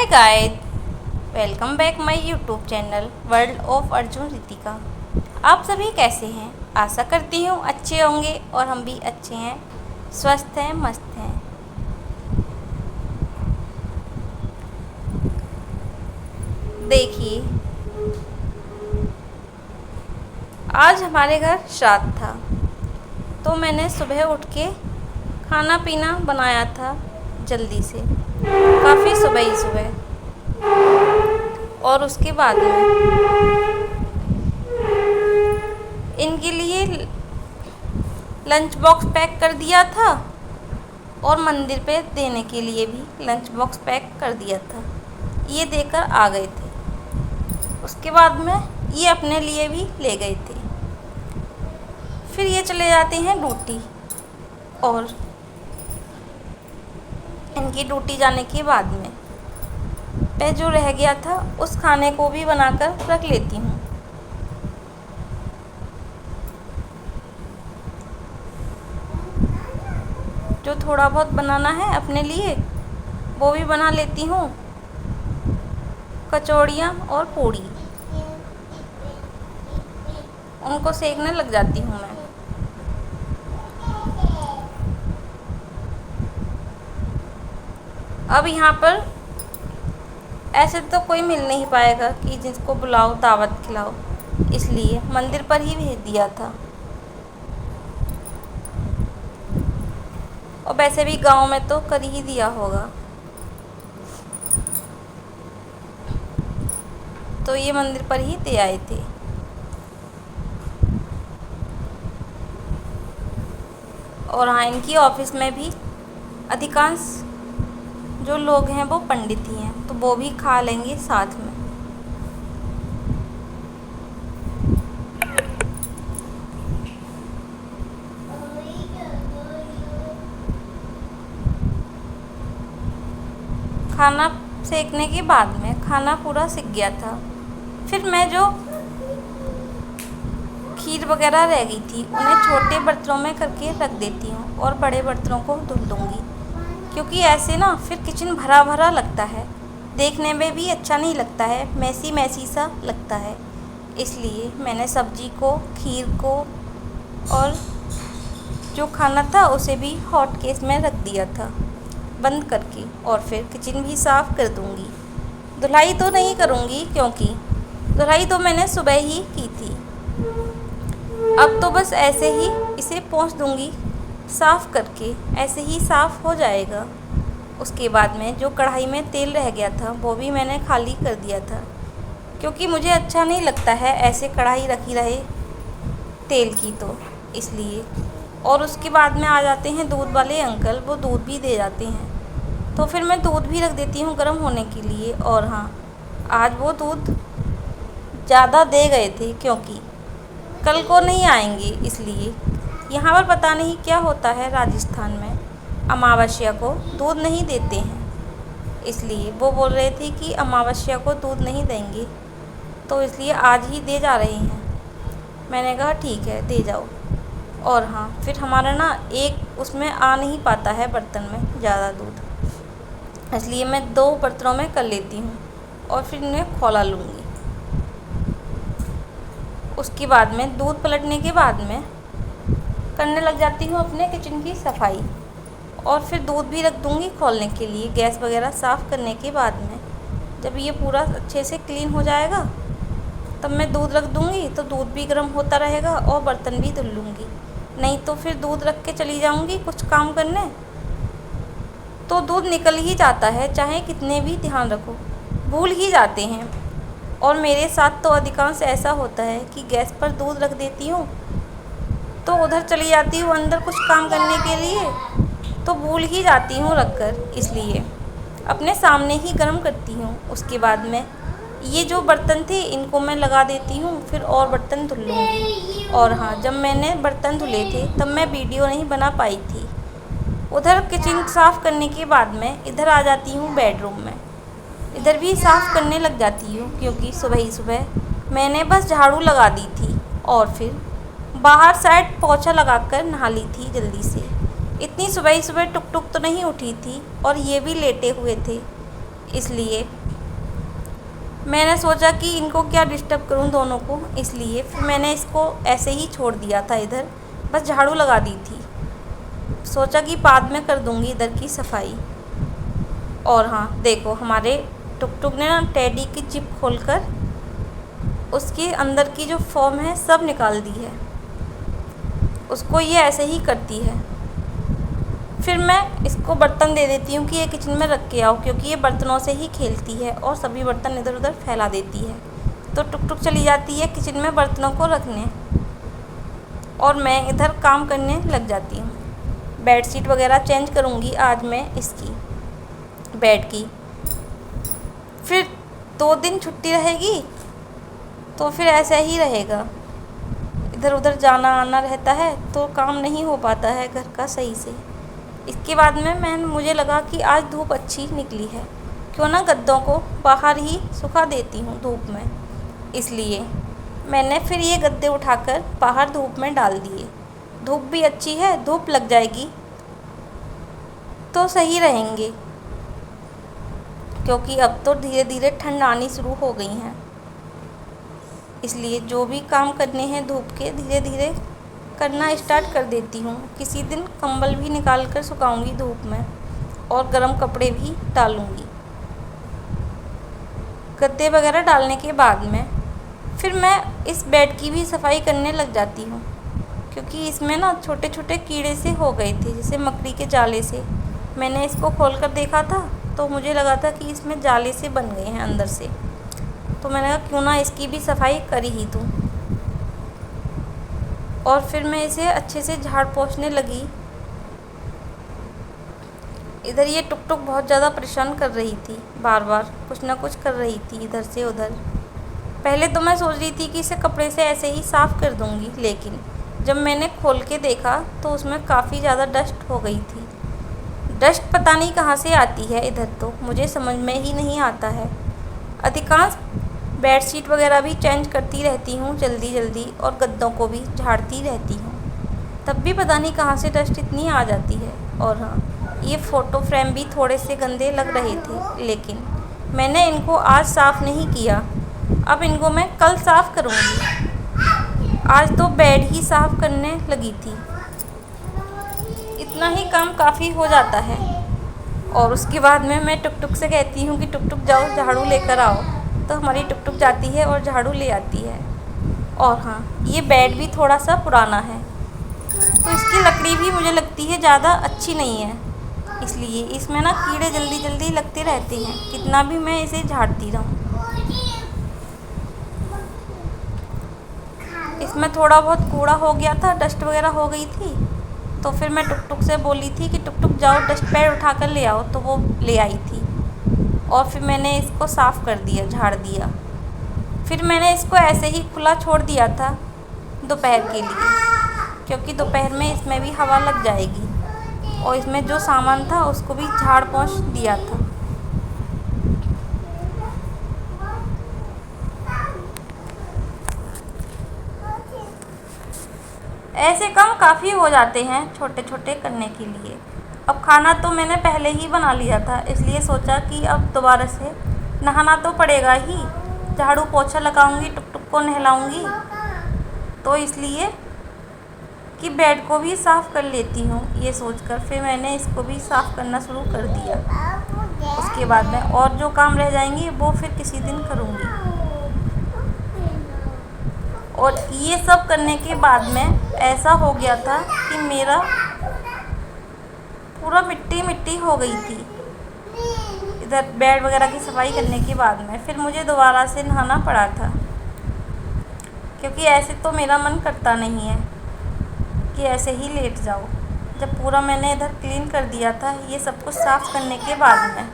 Hi guys, welcome back my YouTube channel world of Arjun Ritika. आप सभी कैसे हैं? आशा करती हूँ अच्छे होंगे और हम भी अच्छे हैं, स्वस्थ हैं, मस्त हैं। देखिए, आज हमारे घर श्राद्ध था, तो मैंने सुबह उठ के खाना पीना बनाया था जल्दी से, काफ़ी सुबह ही सुबह। और उसके बाद में इनके लिए लंच बॉक्स पैक कर दिया था और मंदिर पे देने के लिए भी लंच बॉक्स पैक कर दिया था। ये देकर आ गए थे। उसके बाद में ये अपने लिए भी ले गए थे। फिर ये चले जाते हैं ड्यूटी, और इनकी ड्यूटी जाने के बाद में पे जो रह गया था उस खाने को भी बनाकर रख लेती हूँ। जो थोड़ा बहुत बनाना है अपने लिए वो भी बना लेती हूँ। कचौड़ियाँ और पूड़ी उनको सेकने लग जाती हूँ मैं। अब यहाँ पर ऐसे तो कोई मिल नहीं पाएगा कि जिसको बुलाओ दावत खिलाओ, इसलिए मंदिर पर ही भेज दिया था। और वैसे भी गांव में तो कर ही दिया होगा। तो ये मंदिर पर ही दे आए थे। और हाँ, इनकी ऑफिस में भी अधिकांश जो लोग हैं वो पंडित ही हैं, तो वो भी खा लेंगे साथ में। खाना सेकने के बाद में खाना पूरा सिक गया था। फिर मैं जो खीर वगैरह रह गई थी उन्हें छोटे बर्तनों में करके रख देती हूँ और बड़े बर्तनों को धुल दूँगी, क्योंकि ऐसे ना फिर किचन भरा भरा लगता है, देखने में भी अच्छा नहीं लगता है, मैसी मैसी सा लगता है। इसलिए मैंने सब्जी को, खीर को और जो खाना था उसे भी हॉट केस में रख दिया था बंद करके। और फिर किचन भी साफ़ कर दूँगी। धुलाई तो नहीं करूँगी, क्योंकि धुलाई तो मैंने सुबह ही की थी। अब तो बस ऐसे ही इसे पोंछ दूँगी साफ़ करके, ऐसे ही साफ़ हो जाएगा। उसके बाद में जो कढ़ाई में तेल रह गया था वो भी मैंने खाली कर दिया था, क्योंकि मुझे अच्छा नहीं लगता है ऐसे कढ़ाई रखी रहे तेल की, तो इसलिए। और उसके बाद में आ जाते हैं दूध वाले अंकल, वो दूध भी दे जाते हैं, तो फिर मैं दूध भी रख देती हूँ गर्म होने के लिए। और हाँ, आज वो दूध ज़्यादा दे गए थे, क्योंकि कल को नहीं आएंगे, इसलिए। यहाँ पर पता नहीं क्या होता है राजस्थान में, अमावस्या को दूध नहीं देते हैं, इसलिए वो बोल रहे थे कि अमावस्या को दूध नहीं देंगे, तो इसलिए आज ही दे जा रहे हैं। मैंने कहा ठीक है, दे जाओ। और हाँ, फिर हमारा ना एक उसमें आ नहीं पाता है बर्तन में ज़्यादा दूध, इसलिए मैं 2 बर्तनों में कर लेती हूँ और फिर उन्हें खौला लूँगी। उसके बाद में दूध पलटने के बाद में करने लग जाती हूँ अपने किचन की सफाई, और फिर दूध भी रख दूँगी खौलने के लिए। गैस वगैरह साफ़ करने के बाद में जब ये पूरा अच्छे से क्लीन हो जाएगा तब मैं दूध रख दूँगी, तो दूध भी गर्म होता रहेगा और बर्तन भी धुल लूँगी। नहीं तो फिर दूध रख के चली जाऊँगी कुछ काम करने, तो दूध निकल ही जाता है, चाहे कितने भी ध्यान रखो, भूल ही जाते हैं। और मेरे साथ तो अधिकांश ऐसा होता है कि गैस पर दूध रख देती हूँ, तो उधर चली जाती हूँ अंदर कुछ काम करने के लिए, तो भूल ही जाती हूँ रख कर, इसलिए अपने सामने ही गर्म करती हूँ। उसके बाद में ये जो बर्तन थे इनको मैं लगा देती हूँ, फिर और बर्तन धुल लूँगी। और हाँ, जब मैंने बर्तन धुले थे तब मैं वीडियो नहीं बना पाई थी। उधर किचन साफ़ करने के बाद में इधर आ जाती हूँ बेडरूम में, इधर भी साफ़ करने लग जाती हूँ, क्योंकि सुबह ही सुबह मैंने बस झाड़ू लगा दी थी और फिर बाहर साइड पोछा लगाकर नहा ली थी जल्दी से। इतनी सुबह ही सुबह टुक टुक तो नहीं उठी थी, और ये भी लेटे हुए थे, इसलिए मैंने सोचा कि इनको क्या डिस्टर्ब करूं दोनों को, इसलिए फिर मैंने इसको ऐसे ही छोड़ दिया था इधर, बस झाड़ू लगा दी थी। सोचा कि बाद में कर दूंगी इधर की सफाई। और हाँ देखो, हमारे टुक टुक ने ना टेडी की जिप खोलकर उसके अंदर की जो फोम है सब निकाल दी है। उसको ये ऐसे ही करती है। फिर मैं इसको बर्तन दे देती हूँ कि ये किचन में रख के आओ, क्योंकि ये बर्तनों से ही खेलती है और सभी बर्तन इधर उधर फैला देती है। तो टुक टुक चली जाती है किचन में बर्तनों को रखने, और मैं इधर काम करने लग जाती हूँ। बेडशीट वगैरह चेंज करूँगी आज मैं इसकी बेड की। फिर 2 दिन छुट्टी रहेगी तो फिर ऐसा ही रहेगा, इधर उधर जाना आना रहता है तो काम नहीं हो पाता है घर का सही से। इसके बाद में मुझे लगा कि आज धूप अच्छी निकली है, क्यों ना गद्दों को बाहर ही सुखा देती हूँ धूप में। इसलिए मैंने फिर ये गद्दे उठाकर बाहर धूप में डाल दिए। धूप भी अच्छी है, धूप लग जाएगी तो सही रहेंगे, क्योंकि अब तो धीरे धीरे ठंड आनी शुरू हो गई है। इसलिए जो भी काम करने हैं धूप के धीरे धीरे करना स्टार्ट कर देती हूँ। किसी दिन कंबल भी निकाल कर सुखाऊंगी धूप में, और गर्म कपड़े भी डालूंगी। गद्दे वगैरह डालने के बाद में फिर मैं इस बेड की भी सफाई करने लग जाती हूँ, क्योंकि इसमें ना छोटे छोटे कीड़े से हो गए थे, जैसे मकड़ी के जाले से। मैंने इसको खोल कर देखा था तो मुझे लगा था कि इसमें जाले से बन गए हैं अंदर से। तो मैंने कहा क्यों ना इसकी भी सफाई कर ही दूँ। और फिर मैं इसे अच्छे से झाड़ पोंछने लगी। इधर ये टुक टुक बहुत ज़्यादा परेशान कर रही थी, बार बार कुछ ना कुछ कर रही थी इधर से उधर। पहले तो मैं सोच रही थी कि इसे कपड़े से ऐसे ही साफ़ कर दूंगी, लेकिन जब मैंने खोल के देखा तो उसमें काफ़ी ज़्यादा डस्ट हो गई थी। डस्ट पता नहीं कहाँ से आती है इधर, तो मुझे समझ में ही नहीं आता है। अधिकांश बेडशीट वगैरह भी चेंज करती रहती हूँ जल्दी जल्दी, और गद्दों को भी झाड़ती रहती हूँ, तब भी पता नहीं कहाँ से डस्ट इतनी आ जाती है। और हाँ, ये फ़ोटो फ्रेम भी थोड़े से गंदे लग रहे थे, लेकिन मैंने इनको आज साफ़ नहीं किया। अब इनको मैं कल साफ़ करूँगी। आज तो बेड ही साफ़ करने लगी थी। इतना ही काम काफ़ी हो जाता है। और उसके बाद में मैं टुक टुक से कहती हूँ कि टुक टुक जाओ झाड़ू लेकर आओ, तो हमारी टुक टुक जाती है और झाड़ू ले आती है। और हाँ, ये बेड भी थोड़ा सा पुराना है, तो इसकी लकड़ी भी मुझे लगती है ज़्यादा अच्छी नहीं है, इसलिए इसमें ना कीड़े जल्दी जल्दी लगते रहते हैं, कितना भी मैं इसे झाड़ती रहूँ। इसमें थोड़ा बहुत कूड़ा हो गया था, डस्ट वगैरह हो गई थी, तो फिर मैं टुक टुक से बोली थी कि टुक टुक जाओ डस्ट पैड उठा कर ले आओ, तो वो ले आई थी। और फिर मैंने इसको साफ़ कर दिया, झाड़ दिया। फिर मैंने इसको ऐसे ही खुला छोड़ दिया था दोपहर के लिए, क्योंकि दोपहर में इसमें भी हवा लग जाएगी, और इसमें जो सामान था उसको भी झाड़ पोंछ दिया था। ऐसे काम काफ़ी हो जाते हैं छोटे छोटे करने के लिए। अब खाना तो मैंने पहले ही बना लिया था, इसलिए सोचा कि अब दोबारा से नहाना तो पड़ेगा ही, झाड़ू पोछा लगाऊंगी, टुक टुक को नहलाऊंगी, तो इसलिए कि बेड को भी साफ़ कर लेती हूँ, ये सोचकर फिर मैंने इसको भी साफ़ करना शुरू कर दिया। उसके बाद में और जो काम रह जाएंगे वो फिर किसी दिन करूँगी। और ये सब करने के बाद में ऐसा हो गया था कि मेरा पूरा मिट्टी मिट्टी हो गई थी। इधर बेड वगैरह की सफाई करने के बाद में फिर मुझे दोबारा से नहाना पड़ा था, क्योंकि ऐसे तो मेरा मन करता नहीं है कि ऐसे ही लेट जाओ। जब पूरा मैंने इधर क्लीन कर दिया था ये सब कुछ साफ़ करने के बाद में।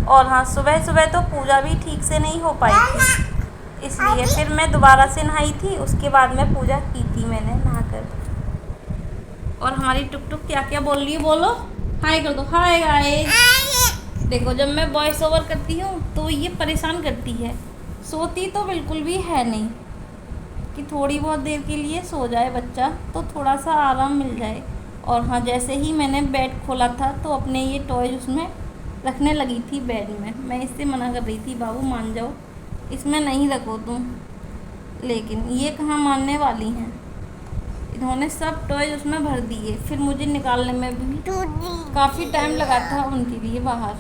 और हाँ, सुबह सुबह तो पूजा भी ठीक से नहीं हो पाई थी, इसलिए फिर मैं दोबारा से नहाई थी। उसके बाद में पूजा की थी मैंने नहाकर। और हमारी टुक टुक क्या क्या बोल रही है, बोलो हाय कर दो, हाय गाइस। देखो, जब मैं वॉइस ओवर करती हूँ तो ये परेशान करती है, सोती तो बिल्कुल भी है नहीं कि थोड़ी बहुत देर के लिए सो जाए बच्चा तो थोड़ा सा आराम मिल जाए। और हाँ, जैसे ही मैंने बेड खोला था तो अपने ये टॉयज उसमें रखने लगी थी बेड में। मैं इससे मना कर रही थी, बाबू मान जाओ, इसमें नहीं रखो तुम, लेकिन ये कहाँ मानने वाली हैं। इन्होंने सब टॉयज उसमें भर दिए। फिर मुझे निकालने में भी काफ़ी टाइम लगा था उनके लिए बाहर।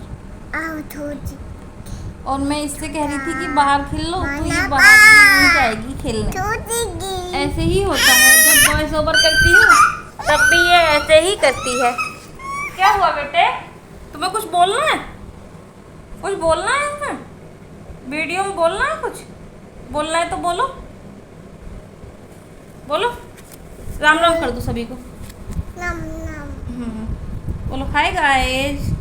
और मैं इससे कह रही थी कि बाहर खेल लो, तो ये बाहर नहीं जाएगी खेलने। ऐसे ही होता है जब वॉइस ओवर करती हूँ, तब भी ये ऐसे ही करती है। क्या हुआ बेटे, तुम्हें कुछ बोलना है? कुछ बोलना है इसमें? वीडियो में बोलना है? कुछ बोलना है तो बोलो, बोलो। राम राम कर दो सभी को। राम राम। बोलो hi guys.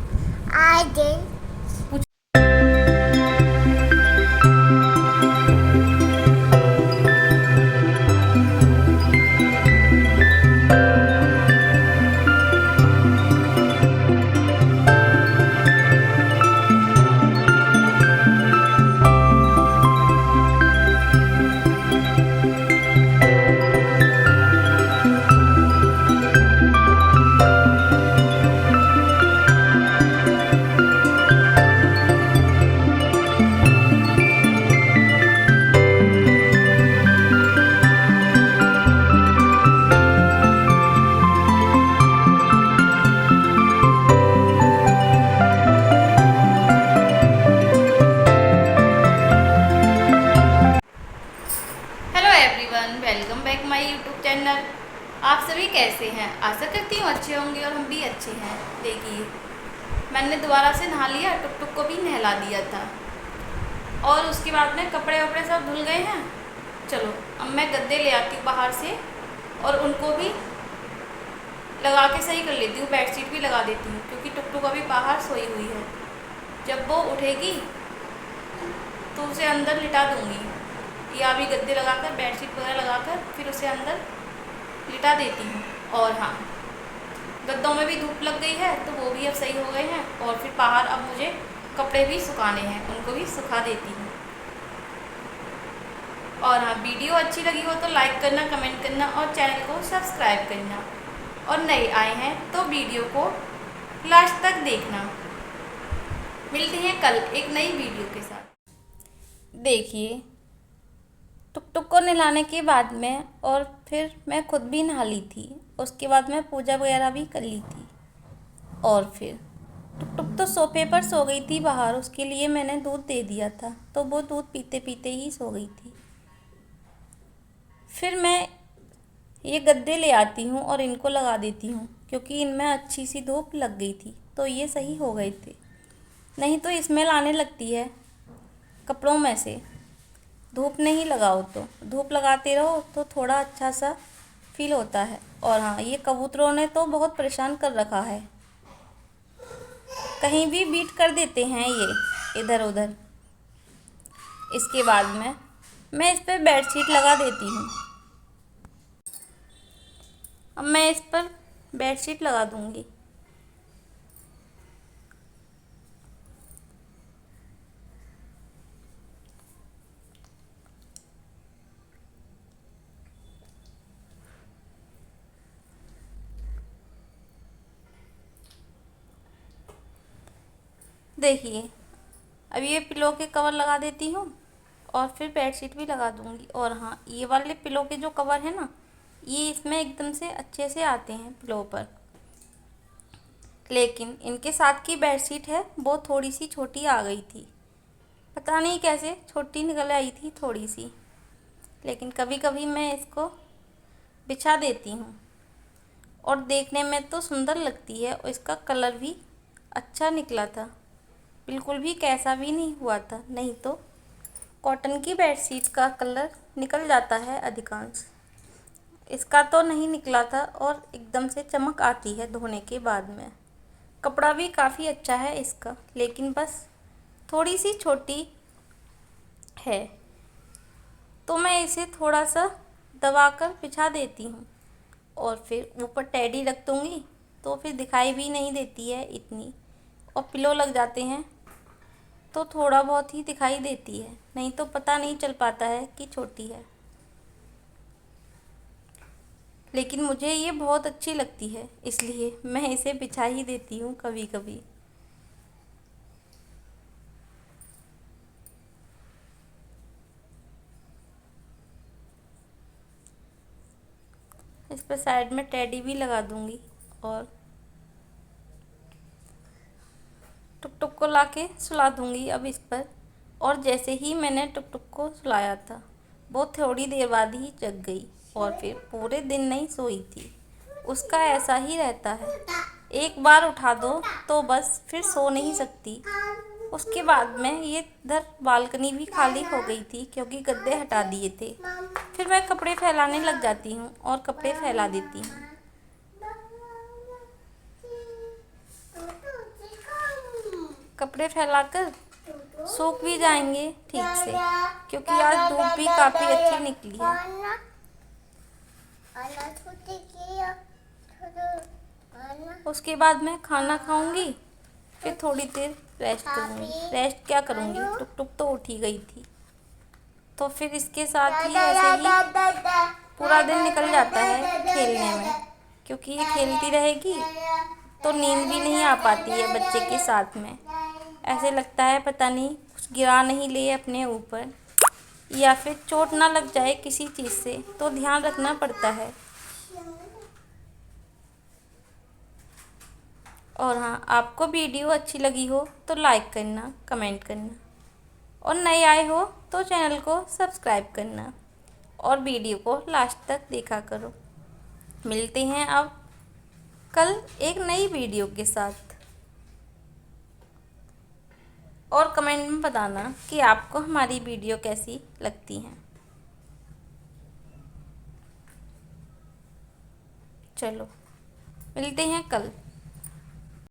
Welcome back my YouTube channel. आप सभी कैसे हैं? आशा करती हूँ अच्छे होंगे और हम भी अच्छे हैं। देखिए, मैंने दोबारा से नहा लिया, टुक टुक को भी नहला दिया था और उसके बाद में कपड़े वपड़े सब धुल गए हैं। चलो अब मैं गद्दे ले आती हूँ बाहर से और उनको भी लगा के सही कर लेती हूँ, बेडशीट भी लगा देती हूँ, क्योंकि टुक टुक अभी बाहर सोई हुई है। जब वो उठेगी तो उसे अंदर लिटा दूँगी, या भी गद्दे लगाकर बेडशीट वगैरह लगाकर फिर उसे अंदर लिटा देती हूँ। और हाँ, गद्दों में भी धूप लग गई है तो वो भी अब सही हो गए हैं। और फिर बाहर अब मुझे कपड़े भी सुखाने हैं, उनको भी सुखा देती हूँ। और हाँ, वीडियो अच्छी लगी हो तो लाइक करना, कमेंट करना और चैनल को सब्सक्राइब करना। और नए आए हैं तो वीडियो को लास्ट तक देखना। मिलते हैं कल एक नई वीडियो के साथ। देखिए, टुक टुक को नहलाने के बाद में और फिर मैं खुद भी नहा ली थी। उसके बाद मैं पूजा वगैरह भी कर ली थी। और फिर टुक टुक तो सोफे पर सो गई थी बाहर, उसके लिए मैंने दूध दे दिया था तो वो दूध पीते पीते ही सो गई थी। फिर मैं ये गद्दे ले आती हूँ और इनको लगा देती हूँ, क्योंकि इनमें अच्छी सी धूप लग गई थी तो ये सही हो गए थे। नहीं तो स्मेल आने लगती है कपड़ों में से। धूप नहीं लगाओ तो, धूप लगाते रहो तो थोड़ा अच्छा सा फील होता है। और हाँ, ये कबूतरों ने तो बहुत परेशान कर रखा है, कहीं भी बीट कर देते हैं ये इधर उधर। इसके बाद में मैं इस पर बेडशीट लगा देती हूँ। अब मैं इस पर बेडशीट लगा दूँगी। देखिए, अब ये पिलो के कवर लगा देती हूँ और फिर बेडशीट भी लगा दूँगी। और हाँ, ये वाले पिलो के जो कवर है ना, ये इसमें एकदम से अच्छे से आते हैं पिलो पर, लेकिन इनके साथ की बेडशीट है वो थोड़ी सी छोटी आ गई थी। पता नहीं कैसे छोटी निकल आई थी थोड़ी सी, लेकिन कभी कभी मैं इसको बिछा देती हूँ और देखने में तो सुंदर लगती है। और इसका कलर भी अच्छा निकला था, बिल्कुल भी कैसा भी नहीं हुआ था। नहीं तो कॉटन की बेडशीट का कलर निकल जाता है अधिकांश, इसका तो नहीं निकला था और एकदम से चमक आती है धोने के बाद में। कपड़ा भी काफ़ी अच्छा है इसका, लेकिन बस थोड़ी सी छोटी है तो मैं इसे थोड़ा सा दबाकर बिछा देती हूँ और फिर ऊपर टेडी रख दूँगी तो फिर दिखाई भी नहीं देती है इतनी। और पिलो लग जाते हैं तो थोड़ा बहुत ही दिखाई देती है, नहीं तो पता नहीं चल पाता है कि छोटी है। लेकिन मुझे ये बहुत अच्छी लगती है, इसलिए मैं इसे बिछा ही देती हूँ कभी कभी। इस पर साइड में टेडी भी लगा दूंगी और टुक टुक को लाके सुला दूंगी अब इस पर। और जैसे ही मैंने टुक टुक को सुलाया था, वो थोड़ी देर बाद ही जग गई और फिर पूरे दिन नहीं सोई थी। उसका ऐसा ही रहता है, एक बार उठा दो तो बस फिर सो नहीं सकती। उसके बाद में ये इधर बालकनी भी खाली हो गई थी क्योंकि गद्दे हटा दिए थे। फिर मैं कपड़े फैलाने लग जाती हूँ और कपड़े फैला देती हूँ। कपड़े फैलाकर सूख भी जाएंगे ठीक से, क्योंकि आज धूप भी काफ़ी अच्छी निकली है। उसके बाद मैं खाना खाऊंगी, फिर थोड़ी देर रेस्ट करूंगी। रेस्ट क्या करूंगी, टुक टुक तो उठी गई थी, तो फिर इसके साथ ही ऐसे ही पूरा दिन निकल जाता है खेलने में। क्योंकि ये खेलती रहेगी तो नींद भी नहीं आ पाती है बच्चे के साथ में। ऐसे लगता है पता नहीं कुछ गिरा नहीं ले अपने ऊपर, या फिर चोट ना लग जाए किसी चीज़ से, तो ध्यान रखना पड़ता है। और हाँ, आपको वीडियो अच्छी लगी हो तो लाइक करना, कमेंट करना, और नए आए हो तो चैनल को सब्सक्राइब करना और वीडियो को लास्ट तक देखा करो। मिलते हैं अब कल एक नई वीडियो के साथ, और कमेंट में बताना कि आपको हमारी वीडियो कैसी लगती हैं। चलो मिलते हैं कल।